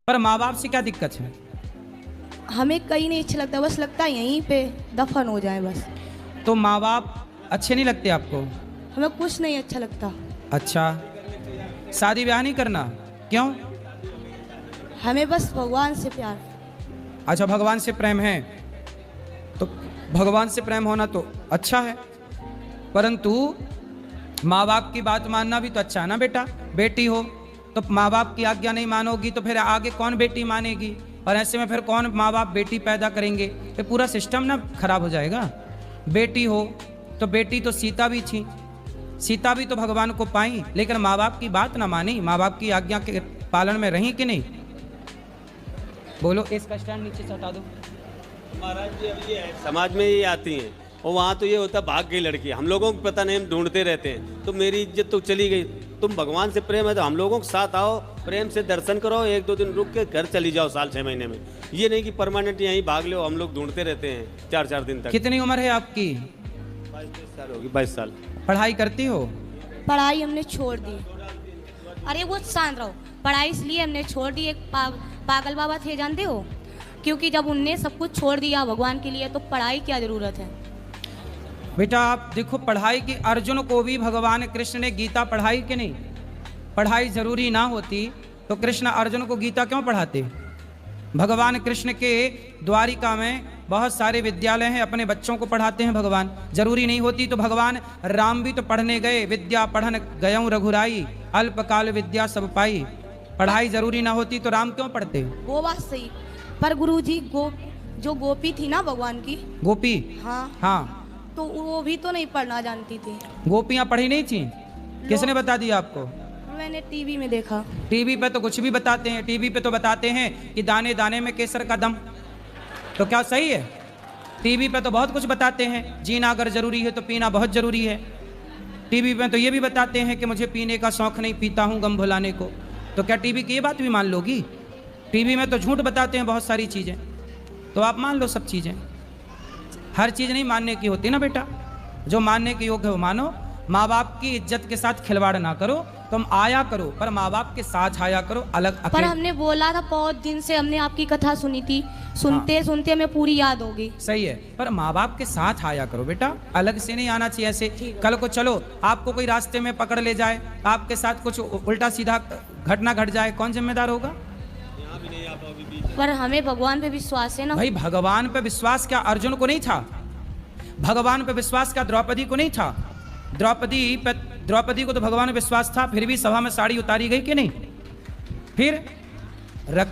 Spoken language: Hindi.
पर माँ बाप से क्या दिक्कत है? हमें कहीं नहीं अच्छा लगता, बस लगता है यहीं पे दफन हो जाए बस। तो माँ बाप अच्छे नहीं लगते आपको? हमें कुछ नहीं अच्छा लगता। अच्छा, शादी ब्याह नहीं करना क्यों? हमें बस भगवान से प्यार। अच्छा, भगवान से प्रेम है तो भगवान से प्रेम होना तो अच्छा है, परंतु माँ बाप की बात मानना भी तो अच्छा है ना बेटा। बेटी हो तो माँ बाप की आज्ञा नहीं मानोगी तो फिर आगे कौन बेटी मानेगी, और ऐसे में फिर कौन माँ बाप बेटी पैदा करेंगे? फिर पूरा सिस्टम ना खराब हो जाएगा। बेटी हो तो बेटी तो सीता भी थी, सीता भी तो भगवान को पाई, लेकिन माँ बाप की बात ना मानी, माँ बाप की आज्ञा के पालन में रही कि नहीं? बोलो, इसका स्टैंड नीचे से हटा दो। महाराज जी अब ये है, समाज में ये आती हैं और वहाँ तो ये होता है भाग गई लड़की, हम लोगों को पता नहीं, हम ढूंढते रहते हैं, तो मेरी इज्जत तो चली गई। तुम भगवान से प्रेम है तो हम लोगों के साथ आओ, प्रेम से दर्शन करो, 1-2 दिन रुक के घर चली जाओ साल 6 महीने में। ये नहीं कि परमानेंट यहीं भाग लो, हम लोग ढूंढते रहते हैं 4-4 दिन तक। कितनी उम्र है आपकी? 22 साल होगी, 22 साल। पढ़ाई करती हो? पढ़ाई हमने छोड़ दी। अरे वो शांत रहो। पढ़ाई इसलिए हमने छोड़ दी, एक पागल बाबा थे जानते हो, क्योंकि जब उनने सब कुछ छोड़ दिया भगवान के लिए तो पढ़ाई क्या जरूरत है। बेटा आप देखो, पढ़ाई की अर्जुन को भी भगवान कृष्ण ने गीता पढ़ाई कि नहीं? पढ़ाई जरूरी ना होती तो कृष्ण अर्जुन को गीता क्यों पढ़ाते? भगवान कृष्ण के द्वारिका में बहुत सारे विद्यालय हैं, अपने बच्चों को पढ़ाते हैं भगवान। जरूरी नहीं होती तो भगवान राम भी तो पढ़ने गए, विद्या पढ़न गयऊं रघुराई, अल्पकाल विद्या सब पाई। पढ़ाई जरूरी ना होती तो राम क्यों पढ़ते? वो बात सही, पर गुरुजी जो गोपी थी ना भगवान की, गोपी? हाँ, तो वो भी तो नहीं पढ़ना जानती थी। गोपियां पढ़ी नहीं थी? किसने बता दिया आपको? मैंने टीवी में देखा। टीवी पे तो कुछ भी बताते हैं, टीवी पे तो बताते हैं कि दाने दाने में केसर का दम, तो क्या सही है? टीवी पे तो बहुत कुछ बताते हैं, जीना अगर जरूरी है तो पीना बहुत जरूरी है। टीवी पे तो ये भी बताते हैं कि मुझे पीने का शौक नहीं, पीता हूँ गम भुलाने को, तो क्या टीवी की ये बात भी मान लोगी? टीवी में तो झूठ बताते हैं बहुत सारी चीज़ें, तो आप मान लो सब चीज़ें। हर चीज़ नहीं मानने की होती ना बेटा, जो मानने के योग्य हो मानो। माँ बाप की इज्जत के साथ खिलवाड़ ना करो, तुम आया करो पर माँ बाप के साथ आया करो, अलग पर अकेले। हमने बोला था, बहुत दिन से हमने आपकी कथा सुनी थी, सुनते सुनते हमें पूरी याद होगी। सही है, पर माँ बाप के साथ आया करो बेटा, अलग से नहीं आना चाहिए ऐसे। कल को चलो आपको कोई रास्ते में पकड़ ले जाए, आपके साथ कुछ उल्टा सीधा घटना घट जाए, कौन जिम्मेदार होगा? पर हमें भगवान पे विश्वास है ना। भाई भगवान पे विश्वास क्या अर्जुन को नहीं था? भगवान पे विश्वास क्या द्रौपदी को नहीं था? द्रौपदी को तो भगवान पे विश्वास था, फिर भी सभा में साड़ी उतारी गई कि नहीं? फिर